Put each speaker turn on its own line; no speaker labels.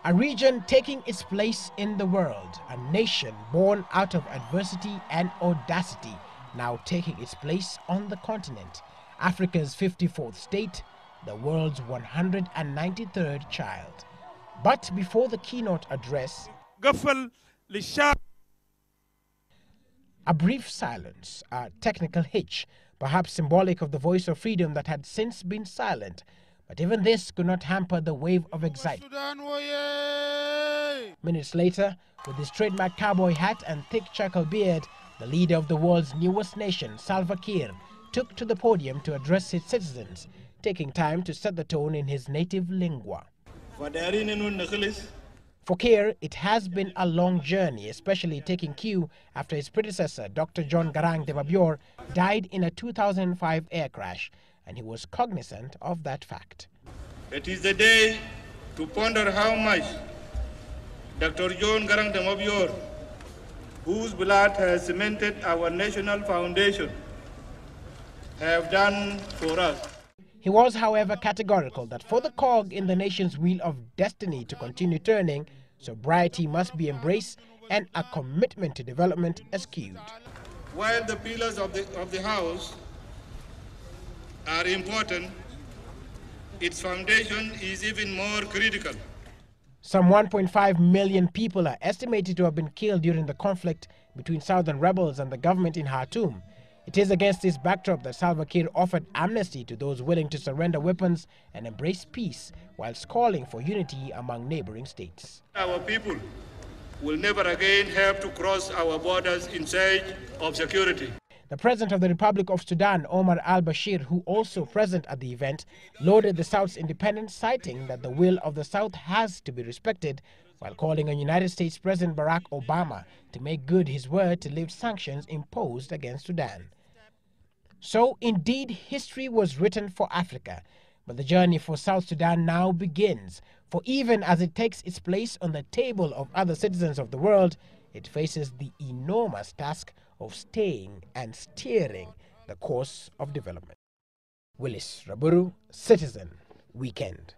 A region taking its place in the world, a nation born out of adversity and audacity, now taking its place on the continent, Africa's 54th state, the world's 193rd child. But before the keynote address, a brief silence, a technical hitch, perhaps symbolic of the voice of freedom that had since been silent. But even this could not hamper the wave of excitement. Minutes later, with his trademark cowboy hat and thick charcoal beard, the leader of the world's newest nation, Salva Kiir, took to the podium to address his citizens, taking time to set the tone in his native lingua. For Kiir, it has been a long journey, especially taking cue after his predecessor, Dr. John Garang de Mabior, died in a 2005 air crash, and he was cognizant of that fact.
It is the day to ponder how much Dr. John Garang de Mabior, whose blood has cemented our national foundation, have done for us.
He was, however, categorical that for the cog in the nation's wheel of destiny to continue turning, sobriety must be embraced and a commitment to development eschewed.
While the pillars of the house are important, its foundation is even more critical.
Some 1.5 million people are estimated to have been killed during the conflict between southern rebels and the government in Khartoum. It is against this backdrop that Salva Kiir offered amnesty to those willing to surrender weapons and embrace peace, whilst calling for unity among neighboring states.
Our people will never again have to cross our borders in search of security.
The President of the Republic of Sudan, Omar al-Bashir, who also present at the event, lauded the South's independence, citing that the will of the South has to be respected, while calling on United States President Barack Obama to make good his word to lift sanctions imposed against Sudan. So, indeed, history was written for Africa, but the journey for South Sudan now begins, for even as it takes its place on the table of other citizens of the world, it faces the enormous task of staying and steering the course of development. Willis Raburu, Citizen Weekend.